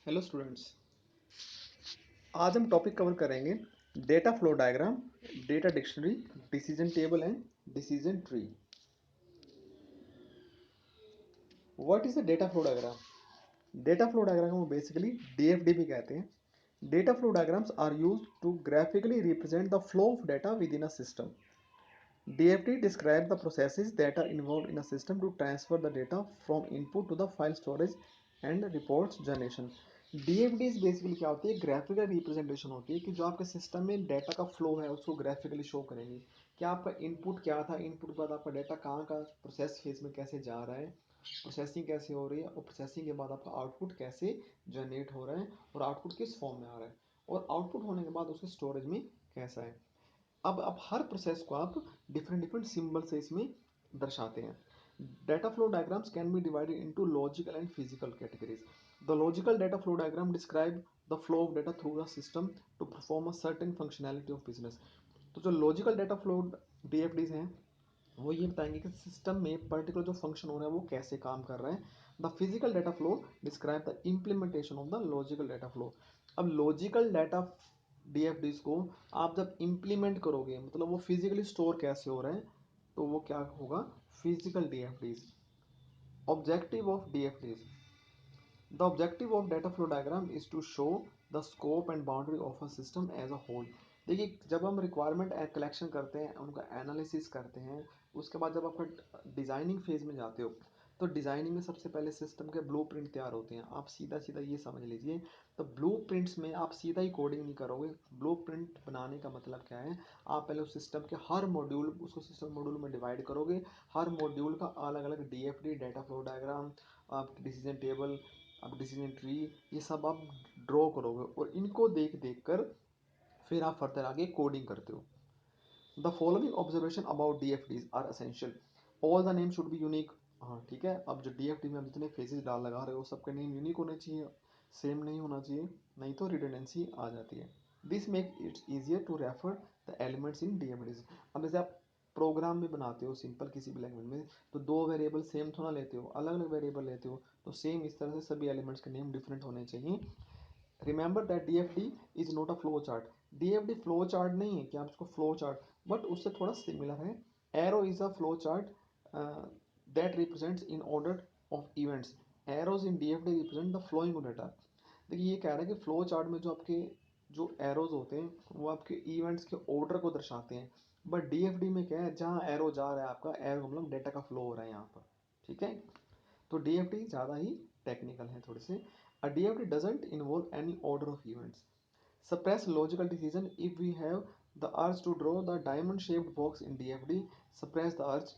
Hello students. आज हम topic cover करेंगे data flow diagram, data dictionary, decision table and decision tree. What is the data flow diagram? Data flow diagram को basically DFD भी कहते हैं। Data flow diagrams are used to graphically represent the flow of data within a system. DFD describes the processes that are involved in a system to transfer the data from input to the file storage and reports generation. DFD basically क्या होती है? Graphical representation होती है कि जो आपके system में data का फ्लो है उसको ग्राफिकली शो करेंगे कि आपका इनपुट क्या था, इनपुट के बाद आपका डाटा कहाँ का प्रोसेस फेज में कैसे जा रहा है, प्रोसेसिंग कैसे हो रही है, और प्रोसेसिंग के बाद आपका आउटपुट कैसे जनरेट हो रहा है और आउटपुट किस फॉर्म में आ रहा है, और आउटपुट होने के बाद उसके स्टोरेज में कैसा है। अब हर प्रोसेस को आप डिफरेंट डिफरेंट सिंबल से इसमें दर्शाते हैं। Data flow diagrams can be divided into logical and physical categories. The logical data flow diagram describe the flow of data through the system to perform a certain functionality of business. तो जो logical data flow डीएफडीज हैं वो ये बताएंगे कि system में particular जो function हो रहा है वो कैसे काम कर रहा है। The physical data flow describe the implementation of the logical data flow. अब लॉजिकल डाटा डीएफडीज को आप जब इम्प्लीमेंट करोगे, मतलब वो फिजिकली स्टोर कैसे हो रहे हैं, तो वो क्या होगा? Physical DFDs. Objective of DFDs: the objective of data flow diagram is to show the scope and boundary of a system as a whole. देखिए, जब हम रिक्वायरमेंट कलेक्शन करते हैं, उनका एनालिसिस करते हैं, उसके बाद जब आपका डिज़ाइनिंग फेज में जाते हो, तो डिज़ाइनिंग में सबसे पहले सिस्टम के ब्लूप्रिंट तैयार होते हैं। आप सीधा सीधा ये समझ लीजिए, तो ब्लूप्रिंट्स में आप सीधा ही कोडिंग नहीं करोगे। ब्लूप्रिंट बनाने का मतलब क्या है? आप पहले उस सिस्टम के हर मॉड्यूल, उसको सिस्टम मॉड्यूल में डिवाइड करोगे, हर मॉड्यूल का अलग अलग डीएफडी, डेटा फ्लो डायग्राम, आपकी डिसीजन टेबल, अब डिसीजन ट्री, ये सब आप ड्रॉ करोगे और इनको देख देख कर फिर आप फर्दर आगे कोडिंग करते हो। The following observation about DFDs are essential. All the name should be unique. हाँ ठीक है, अब जो डीएफडी में आप जितने फेजेस डाल लगा रहे हो सबके नेम यूनिक होने चाहिए, सेम नहीं होना चाहिए, नहीं तो रिडंडेंसी आ जाती है। This make its easier to refer the elements in DFDs. अब जैसे आप प्रोग्राम में बनाते हो सिंपल किसी भी लैंग्वेज में, तो दो वेरिएबल सेम थोड़ा लेते हो, अलग अलग वेरिएबल लेते हो, तो सेम इस तरह से सभी एलिमेंट्स के नेम डिफरेंट होने चाहिए। Remember that DFD is not a flow chart. DFD flow chart नहीं है कि आप इसको फ्लो चार्ट, बट उससे थोड़ा सिमिलर है। Arrow is a flow chart that represents in order of events. Arrows in DFD represent the flowing of data. देखिए, ये कह रहा है कि फ्लो चार्ट में जो आपके जो एरोज होते हैं वो आपके इवेंट्स के ऑर्डर को दर्शाते हैं, बट डीएफडी में क्या है, जहाँ एरो जा रहा है आपका एरो मतलब डेटा का फ्लो हो रहा है यहाँ पर। ठीक है, तो DFD ज़्यादा ही टेक्निकल है थोड़े से। A DFD doesn't involve any order of events. Suppress logical decision if we have the urge to draw the diamond shaped box in DFD. Suppress the urge.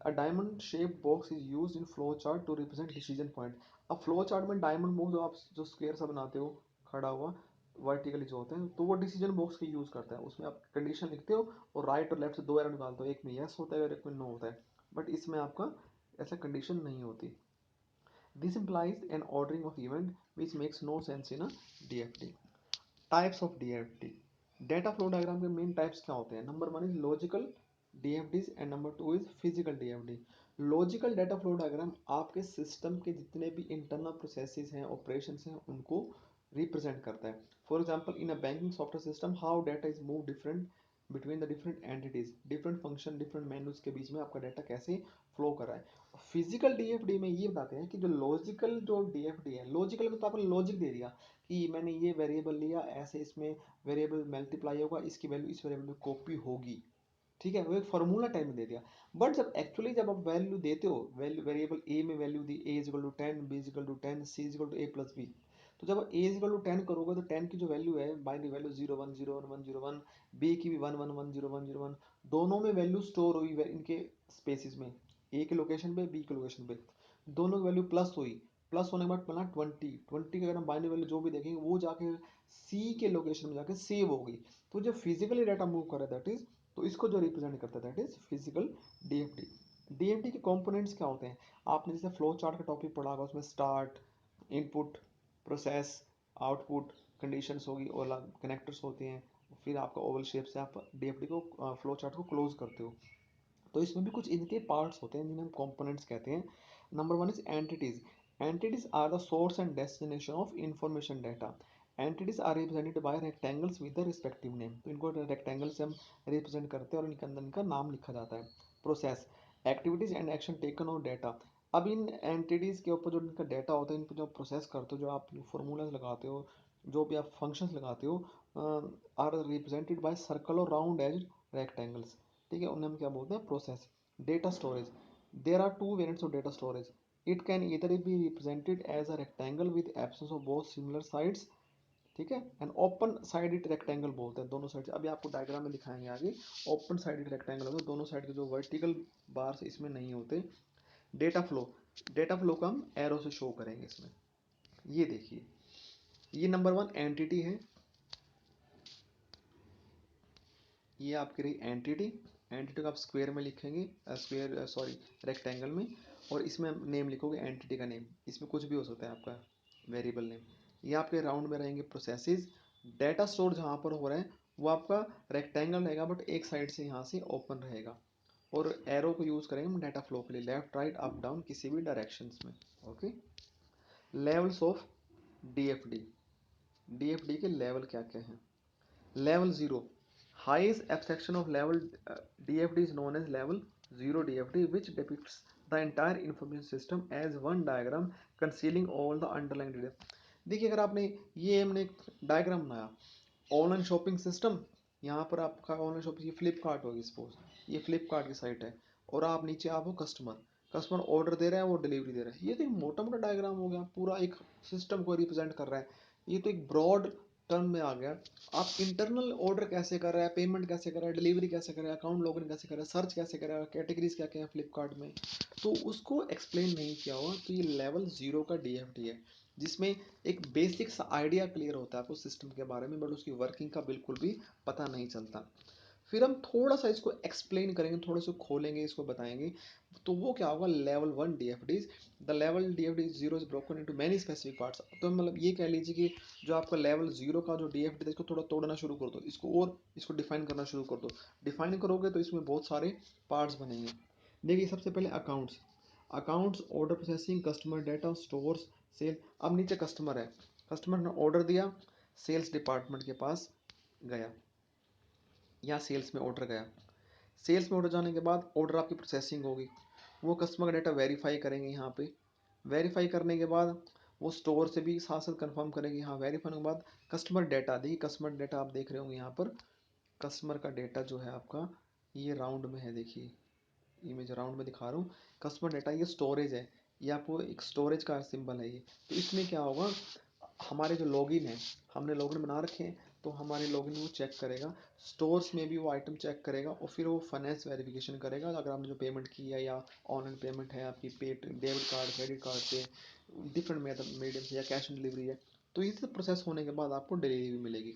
A diamond shaped box is used in flow chart to represent decision point. अब flow chart में diamond box जो आप जो square सा बनाते हो खड़ा हुआ वर्टिकली जो होते हैं, तो वो डिसीजन बॉक्स का यूज करता है। उसमें आप कंडीशन लिखते हो और राइट और लेफ्ट से दो एरो निकालते हो, एक में यस होता है और एक में नो होता है, बट इसमें आपका ऐसा कंडीशन नहीं होती। This implies an ordering of event which makes no sense in a DFD. Types of DFD. Data flow diagram के main types क्या होते हैं? Number one is logical DFDs and number two is physical DFD. Logical data flow diagram आपके system के जितने भी internal processes हैं, operations हैं, उनको represent करता है। For example, in a banking software system, how data is moved different between the different entities, different function, different menus के बीच में आपका डाटा कैसे फ्लो कर रहा है। फिजिकल डीएफडी में ये बताते हैं कि जो लॉजिकल जो डीएफडी है, लॉजिकल में तो आपने लॉजिक दे दिया कि मैंने ये वेरिएबल लिया, ऐसे इसमें वेरिएबल मल्टीप्लाई होगा, इसकी वैल्यू इस वेरिएबल में कॉपी होगी। ठीक है, वो एक फार्मूला टाइप में दे दिया। बट जब एक्चुअली जब आप वैल्यू देते हो, वैल्यू वेरिएबल ए में वैल्यू दी, A is equal to 10, B is equal to 10, C is equal to A plus B, तो जब ए इज इक्वल टू 10 करोगे तो 10 की जो वैल्यू है, बाइनरी वैल्यू 0 1 0 1 1 0 1, बी की भी 1 1 1 0 1 0 1, दोनों में वैल्यू स्टोर हुई इनके स्पेसिस में, ए के लोकेशन पे, बी के लोकेशन पे, दोनों की वैल्यू प्लस हुई। प्लस होने के बाद बना 20 की अगर हम बाइनरी वैल्यू जो भी देखेंगे वो जाके सी के लोकेशन में जाके सेव होगी। तो जो फिजिकली डाटा मूव कर रहा है दैट इज, तो इसको जो रिप्रेजेंट करता है that is physical DFD. DFD के कंपोनेंट्स क्या होते हैं? आपने जैसे फ्लो चार्ट का टॉपिक पढ़ा होगा, उसमें start, input, process, output, conditions होगी और कनेक्टर्स होते हैं, फिर आपका ओवल शेप से आप डीएफडी को फ्लो चार्ट को क्लोज करते हो। तो इसमें भी कुछ इनके पार्ट्स होते हैं जिन्हें हम कंपोनेंट्स कहते हैं। Number one is entities. Entities are the source and destination of information data. Entities are represented by rectangles with the respective name. तो इनको रेक्टेंगल से हम रिप्रेजेंट करते हैं और इनके अंदर इनका नाम लिखा जाता है. Process, activities and action taken on data. अब इन एंटिटीज के ऊपर जो इनका डेटा होता है, इन पर जो प्रोसेस करते हो, जो आप फॉर्मूलाज लगाते हो, जो भी आप फंक्शंस लगाते हो, आर रिप्रेजेंटेड बाय सर्कल और राउंड एज रेक्टेंगल्स. ठीक है, उन्हें हम क्या बोलते हैं? Process. Data storage. There are two variants of data storage. It can either be represented as a rectangle with absence of both similar sides, ठीक है, एंड ओपन साइडेड रेक्टेंगल बोलते हैं दोनों साइड से. अभी आपको डायग्राम में दिखाएंगे आगे. ओपन साइडेड रेक्टेंगल होता है, दोनों साइड के जो वर्टिकल बार्स इसमें नहीं होते. Data flow. डेटा फ्लो का हम एरो से शो करेंगे इसमें. ये देखिए, ये नंबर 1 एंटिटी है. ये आपकी रही एंटिटी. एंटिटी को आप स्क्वायर में लिखेंगे, स्क्वायर सॉरी रेक्टेंगल में, और इसमें नेम लिखोगे एंटिटी का नेम. इसमें कुछ भी हो सकता है आपका वेरिएबल नेम. ये आपके राउंड में रहेंगे प्रोसेसेस. डेटा स्टोर जहाँ पर हो रहा है वो आपका रेक्टेंगल रहेगा, बट एक साइड से यहाँ से ओपन रहेगा. और एरो को यूज करेंगे हम डेटा फ्लो के लिए, लेफ्ट राइट अप डाउन किसी भी डायरेक्शंस में. Okay. Levels of DFD. DFD के लेवल क्या क्या हैं? Level 0, highest abstraction of level DFD is known as level 0 DFD, which depicts the entire information system as one diagram concealing all the underlying data. देखिए, अगर आपने ये हमने diagram बनाया, ऑनलाइन शॉपिंग सिस्टम, यहाँ पर आपका ऑनलाइन शॉपिंग, ये फ्लिपकार्ट होगी सपोज, ये फ्लिपकार्ट की साइट है, और आप नीचे आप हो कस्टमर. कस्टमर ऑर्डर दे रहा है, वो डिलीवरी दे रहा है. ये तो एक मोटा मोटा डायग्राम हो गया, पूरा एक सिस्टम को रिप्रेजेंट कर रहा है. ये तो एक ब्रॉड टर्म में आ गया. आप इंटरनल ऑर्डर कैसे कर रहा है, पेमेंट कैसे कर रहा है, डिलीवरी कैसे कर रहा है, अकाउंट लॉगिन कैसे कर रहा है, सर्च कैसे कर रहा है, कैटेगरीज क्या क्या है फ्लिपकार्ट में, तो उसको एक्सप्लेन नहीं किया हुआ. तो ये लेवल 0 का डीएफडी है, जिसमें एक बेसिक सा आइडिया क्लियर होता है आपको सिस्टम के बारे में, बट उसकी वर्किंग का बिल्कुल भी पता नहीं चलता. फिर हम थोड़ा सा इसको एक्सप्लेन करेंगे, थोड़ा सा खोलेंगे, इसको बताएंगे, तो वो क्या होगा? Level 1 DFDs. The level DFD 0 is broken into many specific parts. तो मतलब ये कह लीजिए कि जो आपका लेवल 0 का जो डीएफडी है, इसको थोड़ा तोड़ना शुरू कर दो, इसको और इसको डिफाइन करना शुरू कर दो. डिफाइन करोगे तो इसमें बहुत सारे पार्ट्स बनेंगे. देखिए, सबसे पहले accounts. Accounts, order processing, customer data, stores, sale. अब नीचे कस्टमर है, कस्टमर ने ऑर्डर दिया, सेल्स डिपार्टमेंट के पास गया, या सेल्स में ऑर्डर गया. सेल्स में ऑर्डर जाने के बाद ऑर्डर आपकी प्रोसेसिंग होगी, वो कस्टमर का डेटा वेरीफाई करेंगे यहाँ पे. वेरीफाई करने के बाद वो स्टोर से भी साथ साथ कंफर्म करेंगे. हाँ, वेरीफाई होने के बाद कस्टमर डेटा, देखिए कस्टमर डेटा आप देख रहे होंगे यहाँ पर. कस्टमर का डेटा जो है आपका, ये राउंड में है, देखिए इमेज राउंड में दिखा रहा हूँ. कस्टमर डेटा ये स्टोरेज है, ये आपको एक स्टोरेज का सिंबल है ये. तो इसमें क्या होगा, हमारे जो लॉगिन है, हमने लॉगिन बना रखे हैं, तो हमारे लॉगिन वो चेक करेगा. स्टोर्स में भी वो आइटम चेक करेगा, और फिर वो फाइनेंस वेरिफिकेशन करेगा. अगर आपने जो पेमेंट की है, या ऑनलाइन पेमेंट है आपकी, paid debit card, credit card से, डिफरेंट मीडियम से, या कैश ऑन डिलीवरी है, तो ये सब प्रोसेस होने के बाद आपको डिलीवरी भी मिलेगी.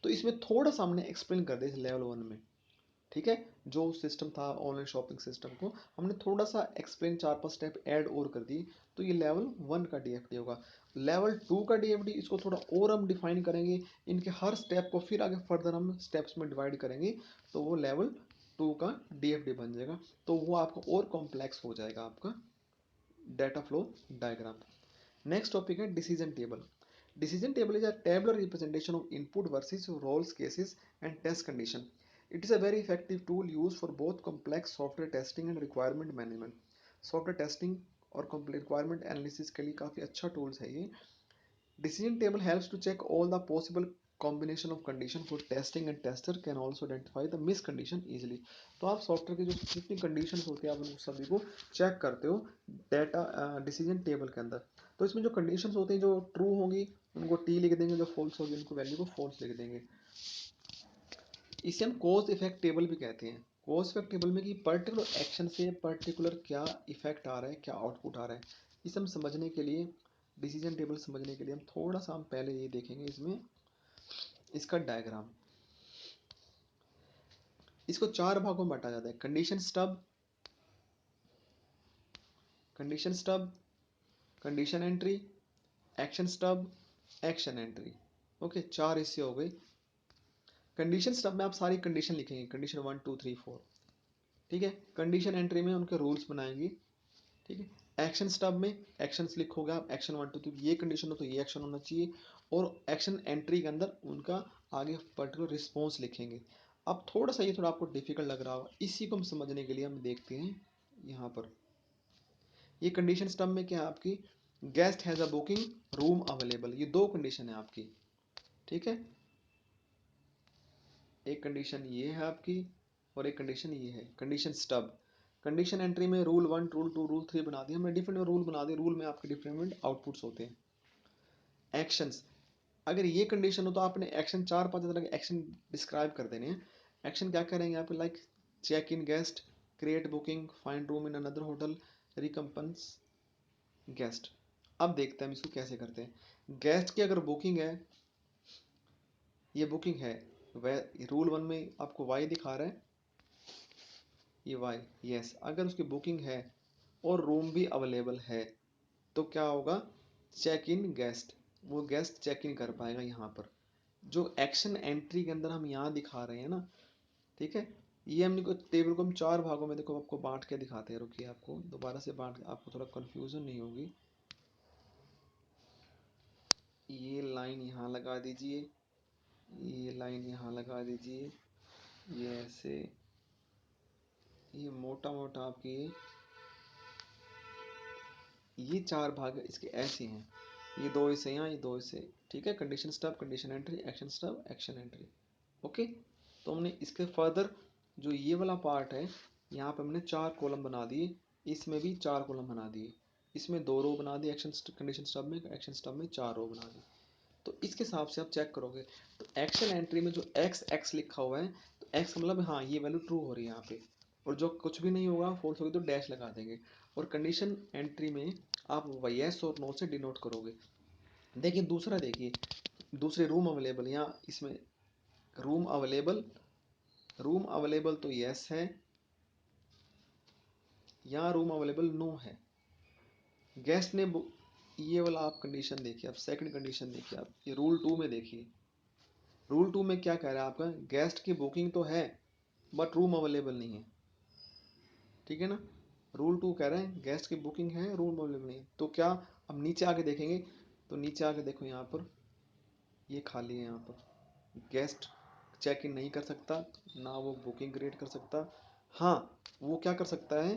तो इसमें थोड़ा सा हमने एक्सप्लेन कर दिया इस लेवल 1 में. ठीक है, जो सिस्टम था ऑनलाइन शॉपिंग सिस्टम को हमने थोड़ा सा एक्सप्लेन, 4-5 स्टेप ऐड और कर दी. तो ये लेवल 1 का डीएफडी होगा. लेवल 2 का डीएफडी, इसको थोड़ा और हम डिफाइन करेंगे, इनके हर स्टेप को फिर आगे फर्दर हम स्टेप्स में डिवाइड करेंगे, तो वो लेवल 2 का डीएफडी बन जाएगा. तो वो आपका और कॉम्प्लेक्स हो जाएगा आपका data flow diagram. Next topic है decision table. Decision table is a tabular representation of input versus roles cases and test condition. It is a very effective tool used for both complex software testing and requirement management. Software testing और requirement analysis के लिए काफ़ी अच्छा tools है ये. Decision table helps to check all the possible combination of condition for testing, and tester can also identify the miss condition easily. तो आप software की जो जितनी कंडीशंस होती है, आप उन सभी को चेक करते हो डेटा डिसीजन टेबल के अंदर. तो इसमें जो कंडीशंस होती हैं, जो ट्रू होंगी उनको टी लिख देंगे, जो फॉल्स होगी उनको वैल्यू को फॉल्स लिख देंगे. इसे हम कॉज इफेक्ट टेबल भी कहते हैं. कॉज इफेक्ट टेबल में कि पर्टिकुलर एक्शन से पर्टिकुलर क्या इफेक्ट आ रहा है, क्या आउटपुट आ रहा है. इसे हम समझने के लिए, डिसीजन टेबल समझने के लिए, हम थोड़ा सा हम पहले ये देखेंगे इसमें इसका डायग्राम. इसको 4 भागों में बांटा जाता है. Condition stub, condition stub, condition entry, action stub, action entry. Okay, 4 हिस्से हो गए. कंडीशन स्टब में आप सारी कंडीशन लिखेंगे, कंडीशन 1 2 3 4. ठीक है. कंडीशन एंट्री में उनके रूल्स बनाएंगे. ठीक है. एक्शन स्टब में एक्शंस लिखोगे आप, एक्शन 1 2 3, ये कंडीशन हो तो ये एक्शन होना चाहिए, और एक्शन एंट्री के अंदर उनका आगे पर्टिकुलर रिस्पॉन्स लिखेंगे। अब थोड़ा सा ये थोड़ा आपको डिफिकल्ट लग रहा होगा, इसी को हम समझने के लिए हम देखते हैं यहाँ पर। ये कंडीशन स्टब में क्या है आपकी, guest has a booking room available, ये दो कंडीशन है आपकी, ठीक है। एक कंडीशन ये है आपकी और एक कंडीशन ये है, कंडीशन स्टब। कंडीशन एंट्री में रूल 1 रूल 2 रूल 3 बना दिया हमने, डिफरेंट रूल बना दिए, रूल में आपके डिफरेंट आउटपुट्स होते हैं। एक्शंस, अगर ये कंडीशन हो तो आपने एक्शन 4 5 तरह के एक्शन डिस्क्राइब कर देने हैं। एक्शन क्या करेंगे आप, like check in guest, create booking, find room in another hotel, recompense guest. अब देखते हैं हम इसको कैसे करते हैं। गेस्ट की अगर बुकिंग है, ये बुकिंग है, वह रूल 1 में आपको वाई दिखा रहा है, ये वाई, यस। अगर उसकी बुकिंग है और रूम भी अवेलेबल है तो क्या होगा, चेक इन गेस्ट, वो गेस्ट चेक इन कर पाएगा यहाँ पर। जो एक्शन एंट्री के अंदर हम यहाँ दिखा रहे हैं ना, ठीक है, ये हमने को टेबल को हम 4 भागों में देखो आपको बांट के दिखाते हैं, रुकिए आपको दोबारा से बांट के, आपको थोड़ा कंफ्यूजन नहीं होगी। ये लाइन यहाँ लगा दीजिए, ये लाइन यहाँ लगा दीजिए, ये ऐसे, ये मोटा मोटा आपकी ये 4 भाग इसके ऐसे हैं, ये 2 इससे यहाँ, ये 2 इससे, ठीक है। Condition stub, condition entry, action stub, action entry, okay. तो हमने इसके फर्दर जो ये वाला पार्ट है, यहाँ पे हमने 4 कॉलम बना दिए, इसमें भी 4 कॉलम बना दिए, इसमें 2 रो बना दिए, एक्शन कंडीशन स्टब में, एक्शन स्टब में 4 रो बना दी। तो इसके हिसाब से आप चेक करोगे तो एक्शन एंट्री में जो एक्स एक्स लिखा हुआ है, तो एक्स मतलब हाँ ये वैल्यू ट्रू हो रही है यहाँ पे, और जो कुछ भी नहीं होगा फॉल्स होगी तो डैश लगा देंगे। और कंडीशन एंट्री में आप यस और नो से डिनोट करोगे। देखिए दूसरा, देखिए दूसरे रूम अवेलेबल, यहाँ इसमें रूम अवेलेबल, रूम अवेलेबल तो यस है, यहाँ रूम अवेलेबल नो है। गेस्ट ने ये वाला आप कंडीशन देखिए, आप सेकंड कंडीशन देखिए, आप ये रूल 2 में देखिए, रूल 2 में क्या कह रहा है आपका, गेस्ट की बुकिंग तो है बट रूम अवेलेबल नहीं है, ठीक है ना। रूल 2 कह रहे हैं गेस्ट की बुकिंग है, रूम अवेलेबल नहीं है, तो क्या, अब नीचे आके देखेंगे, तो नीचे आके देखो यहाँ पर ये खाली है, यहाँ पर गेस्ट चेक इन नहीं कर सकता, ना वो बुकिंग क्रिएट कर सकता। हाँ, वो क्या कर सकता है,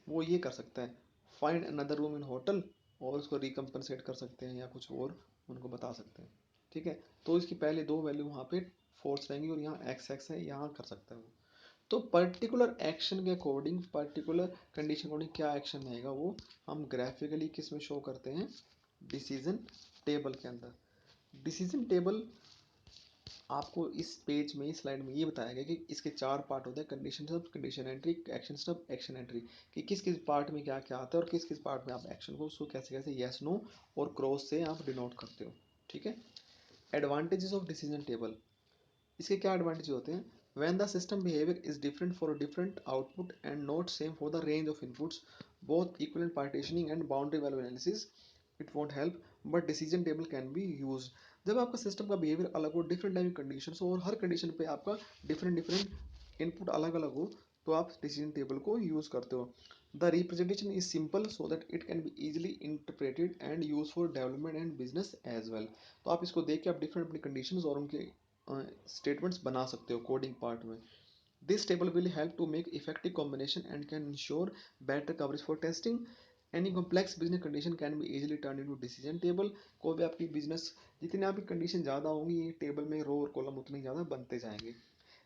वो ये कर सकता है, find another room in hotel, और उसको रिकम्पनसेट कर सकते हैं या कुछ और उनको बता सकते हैं, ठीक है। तो इसकी पहले 2 वैल्यू वहाँ पे फोर्स रहेंगी, और यहाँ एक्स एक्स है, यहाँ कर सकता है वो। तो पर्टिकुलर एक्शन के अकॉर्डिंग, पर्टिकुलर कंडीशन अकॉर्डिंग क्या एक्शन रहेगा वो हम ग्राफिकली किस में शो करते हैं, डिसीजन टेबल के अंदर। डिसीजन टेबल आपको इस पेज में, इस स्लाइड में ये बताया गया कि इसके 4 पार्ट होते हैं, condition stub, condition entry, action stub, action entry, कि किस किस पार्ट में क्या क्या आता है और किस किस पार्ट में आप एक्शन को उसको कैसे कैसे यस नो और क्रॉस से आप डिनोट करते हो, ठीक है। एडवांटेजेस ऑफ डिसीजन टेबल, इसके क्या एडवांटेज होते हैं, when the system behavior is different for a different output and not same for the range of inputs, both equivalent partitioning and boundary value analysis it won't help, but decision table can be used। जब आपका system का behaviour अलग हो, different type की condition हो, और हर condition पे आपका डिफरेंट डिफरेंट इनपुट अलग अलग हो, तो आप डिसीजन टेबल को यूज करते हो। The representation is simple so that it can be easily interpreted and use for development and business as well. तो आप इसको देख के आप डिफरेंट अपनी कंडीशन और उनके स्टेटमेंट्स बना सकते हो कोडिंग पार्ट में। This table will help to make effective combination and can ensure better coverage for testing. Any complex business condition can be easily turn into decision table. कोई भी आपकी बिजनेस, जितनी आपकी कंडीशन ज़्यादा होंगी, ये टेबल में रो और कॉलम उतने ज़्यादा बनते जाएंगे।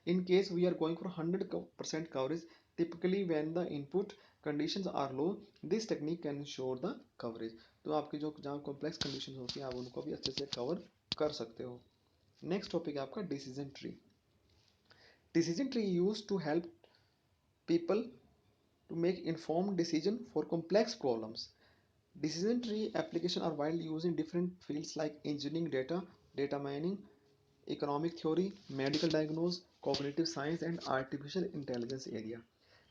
In case we are going for 100% coverage, typically when the input conditions are low, this technique can ensure the coverage। तो आपकी जो जहाँ कॉम्प्लेक्स कंडीशन होती हैं आप उनको भी अच्छे से कवर कर सकते हो। नेक्स्ट टॉपिक है आपका decision tree. Decision tree use to help people to make informed decision for complex problems. Decision tree application are widely used in different fields like engineering, data mining, economic theory, medical diagnosis, cognitive science, and artificial intelligence area.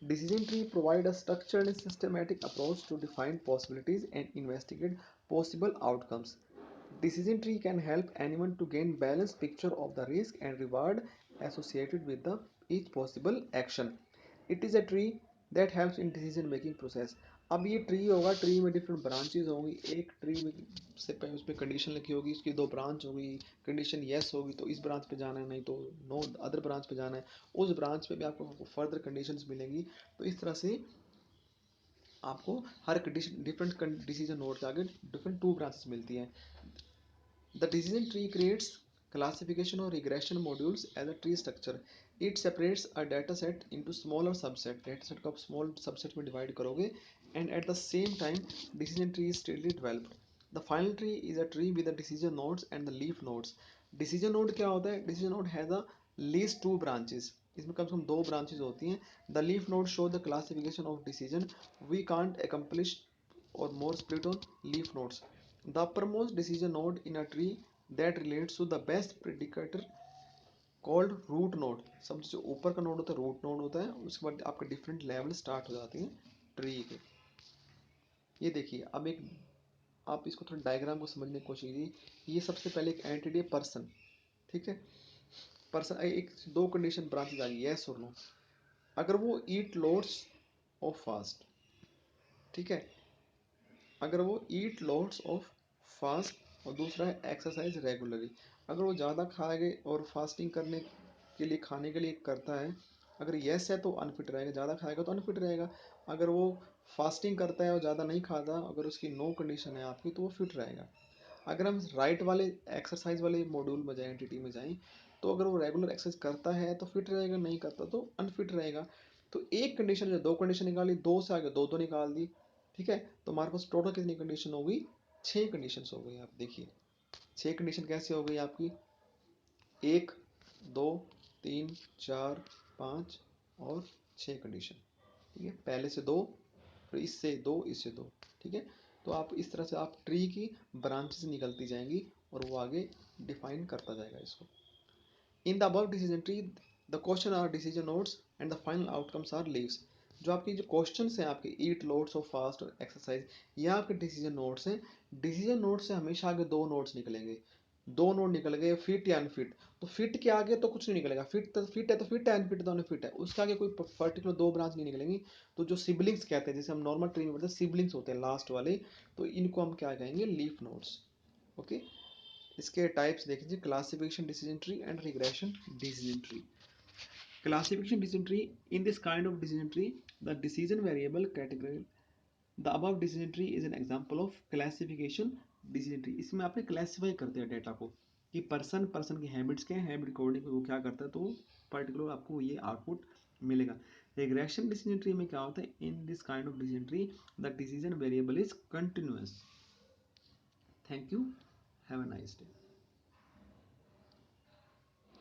Decision tree provide a structured and systematic approach to define possibilities and investigate possible outcomes. Decision tree can help anyone to gain balanced picture of the risk and reward associated with the each possible action. It is a tree that helps in decision making process। अब ये tree होगा, tree में different branches होंगी, एक tree में से पहले उस पर कंडीशन लिखी होगी, उसकी दो ब्रांच होगी, कंडीशन यस होगी तो इस ब्रांच पे जाना है, नहीं तो नो अदर ब्रांच पे जाना है, उस ब्रांच पे भी आपको फर्दर कंडीशंस मिलेंगी। तो इस तरह से आपको हर कंडीशन डिफरेंट डिसीजन नोड के आगे डिफरेंट टू ब्रांचेस मिलती है। The decision tree creates classification or regression modules as a tree structure. It separates a data set into smaller subset. Data set को आप small subset में divide करोगे and at the same time decision tree is steadily developed. The final tree is a tree with the decision nodes and the leaf nodes. Decision node क्या होता है? Decision node has a least two branches. इसमें कम से कम दो branches होती हैं. The leaf nodes show the classification of decision. We can't accomplish or more split on leaf nodes. The uppermost decision node in a tree that relates to the best predicator called root node. सबसे जो ऊपर का node होता है root node होता है, उसके बाद आपके डिफरेंट लेवल स्टार्ट हो जाते हैं ट्री के। ये देखिए, अब एक आप इसको थोड़ा डायग्राम को समझने की कोशिश कीजिए। ये सबसे पहले एक एंटिटी है पर्सन, ठीक है। पर्सन एक दो कंडीशन ब्रांचेज आ गई, यस और नो। अगर वो ईट लोड्स ऑफ फास्ट, ठीक है, अगर वो ईट लोड्स ऑफ फास्ट और दूसरा है एक्सरसाइज रेगुलरली, अगर वो ज़्यादा खाएगा और फास्टिंग करने के लिए खाने के लिए करता है, अगर यस है तो अनफिट रहेगा, ज़्यादा खाएगा तो अनफिट रहेगा। अगर वो फास्टिंग करता है और ज़्यादा नहीं खाता, अगर उसकी नो कंडीशन है आपकी, तो वो फिट रहेगा। अगर हम राइट वाले एक्सरसाइज वाले मॉड्यूल में जाएँ, एंटिटी में जाएँ, तो अगर वो रेगुलर एक्सरसाइज करता है तो फिट रहेगा, नहीं करता तो अनफिट रहेगा। तो एक कंडीशन जो दो कंडीशन निकाली, दो से आगे दो दो निकाल दी, ठीक है। तो हमारे पास टोटल कितनी कंडीशन हो गई? 6 कंडीशन हो गई। आप देखिए 6 कंडीशन कैसे हो गई आपकी? 1 2 3 4 5 और 6 कंडीशन, ठीक है। पहले से दो, फिर इससे दो, इससे दो, ठीक है। तो आप इस तरह से आप ट्री की ब्रांचेस निकलती जाएंगी और वो आगे डिफाइन करता जाएगा इसको। In the above decision tree the question are decision nodes and the final outcomes are leaves. जो आपकी जो क्वेश्चन हैं आपके ईट लोड्स ऑफ फास्ट और एक्सरसाइज, ये आपके डिसीजन नोड्स हैं। डिसीजन नोड से हमेशा आगे दो नोड्स निकलेंगे, दो नोड निकल गए, फिट या अनफिट। तो फिट के आगे तो कुछ नहीं निकलेगा, फिट है तो फिट है, अनफिट तो अनफिट है, उसके आगे कोई पर्टिकुलर दो ब्रांच नहीं निकलेंगी। तो जो सिबलिंग्स कहते हैं, जैसे हम नॉर्मल ट्री में बोलते हैं सिबलिंग्स होते हैं लास्ट वाले, तो इनको हम क्या कहेंगे? Leaf nodes. ओके, इसके टाइप्स देख लीजिए, classification decision tree and regression decision tree. Classification decision tree. In this kind of decision tree, the decision variable category, the above decision tree is an example of classification decision tree. इसमें आपने classify करते हैं data को कि person की habits क्या है, habit according वो क्या करता है, तो पर्टिकुलर आपको ये आउटपुट मिलेगा। रिग्रेशन डिसीजन ट्री में क्या होता है? In this kind of decision tree the decision variable is continuous. Thank you, have a nice day.